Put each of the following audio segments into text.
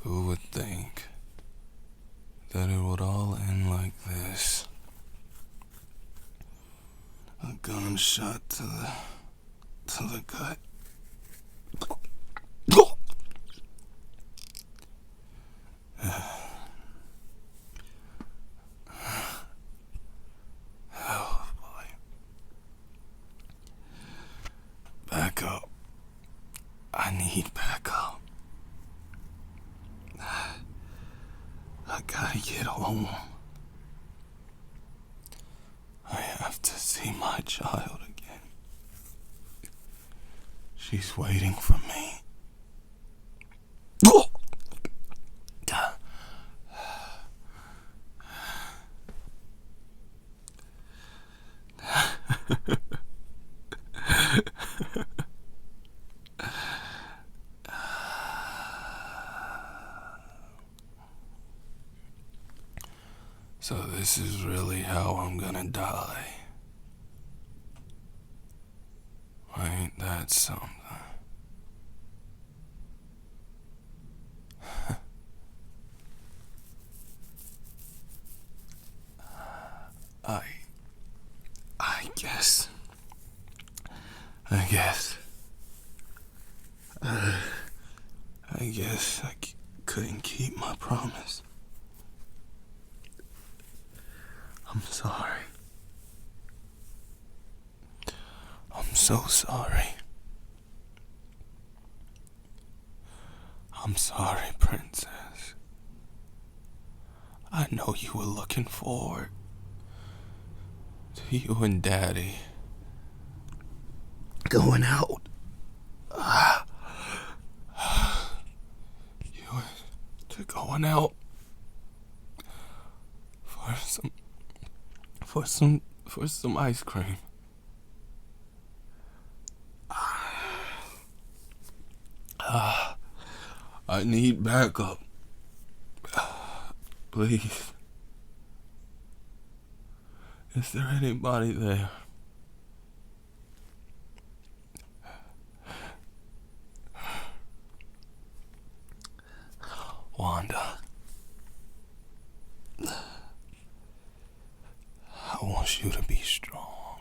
Who would think that it would all end like this? A gunshot to the gut. Oh boy. Back up. I need backup. I gotta get home. I have to see my child again. She's waiting for me. So this is really how I'm gonna die. Ain't that something? I guess I couldn't keep my promise. I'm sorry. I'm so sorry. I'm sorry, Princess. I know you were looking forward to you and Daddy going out. You to going out for some ice cream. I need backup. Please. Is there anybody there? Wanda. I want you to be strong.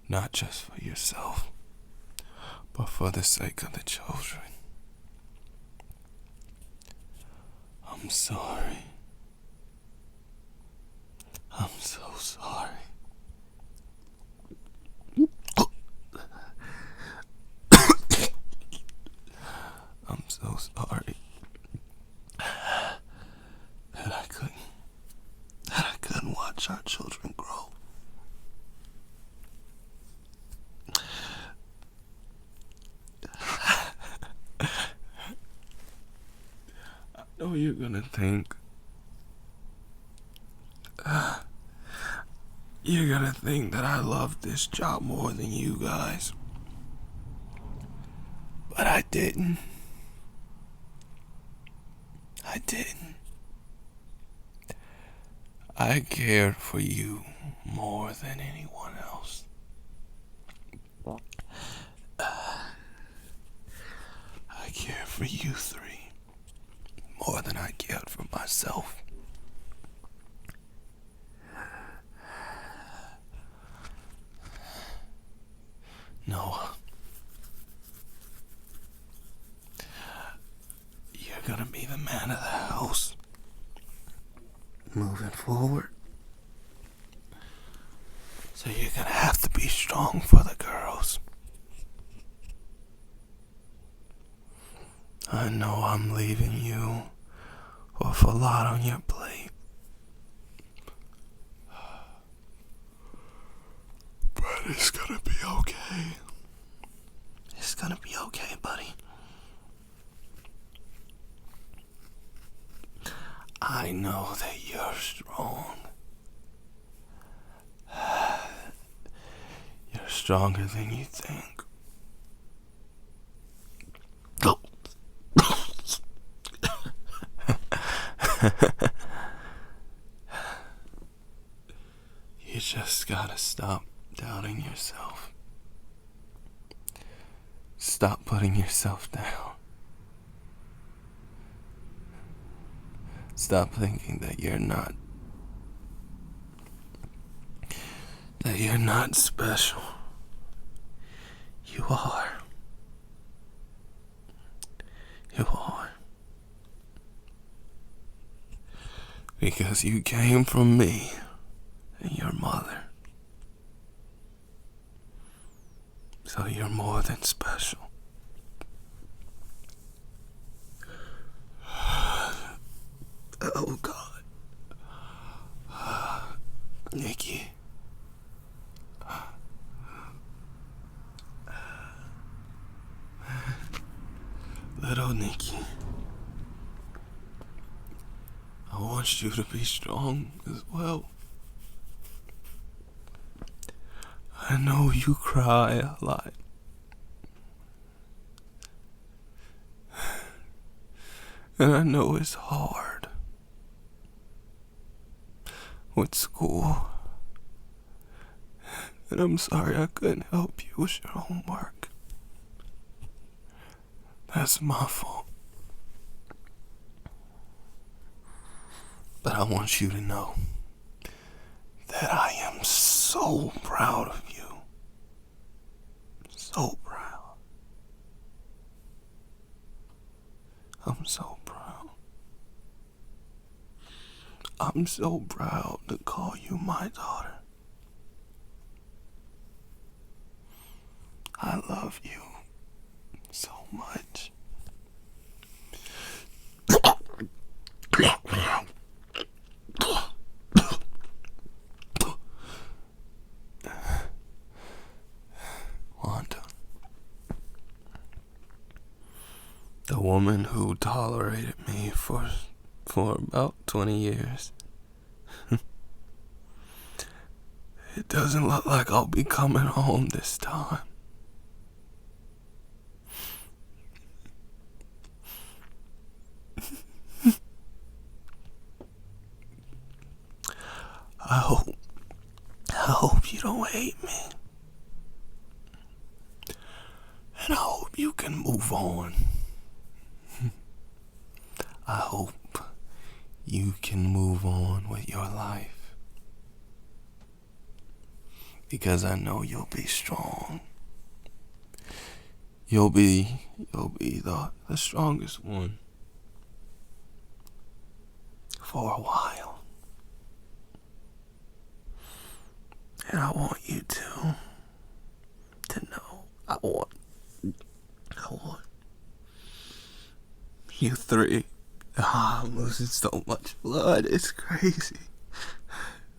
Not just for yourself, but for the sake of the children. I'm sorry. I'm so sorry. I'm so sorry that I couldn't watch our children grow. I know you're gonna think that I love this job more than you guys. But I didn't. I cared for you more than anyone else. I cared for you three more than I cared for myself. Noah, you're gonna be the man of the house. Moving forward. So you're gonna have to be strong for the girls. I know I'm leaving you with a lot on your plate. But it's gonna be okay. It's gonna be okay, buddy. I know that you're strong. You're stronger than you think. You just gotta stop doubting yourself. Stop putting yourself down. Stop thinking that you're not special. You are. You are. Because you came from me and your mother. So you're more than special. Oh God. Nikki. Little Nikki. I want you to be strong as well. I know you cry a lot. And I know it's hard with school. And I'm sorry I couldn't help you with your homework. That's my fault. But I want you to know that I am so proud of you. So proud. I'm so proud. I'm so proud to call you my daughter. I love you so much. Wanda. The woman who tolerated me for about 20 years. It doesn't look like I'll be coming home this time. I hope you don't hate me. And I hope you can move on. I hope you can move on with your life. Because I know you'll be strong. You'll be the strongest one for a while. And I want you to know. I want you three. I'm losing so much blood. It's crazy.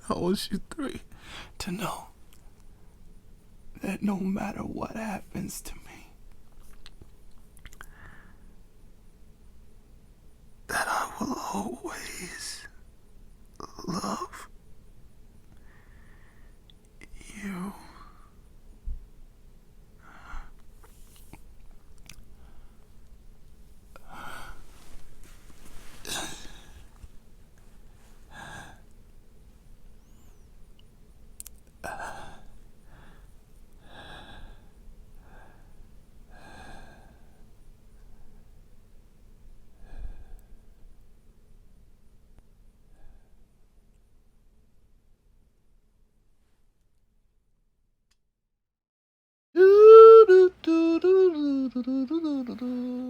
I want you three to know that no matter what happens to me, that I will always love you. Do, do, do, do, do, do, do, do, do.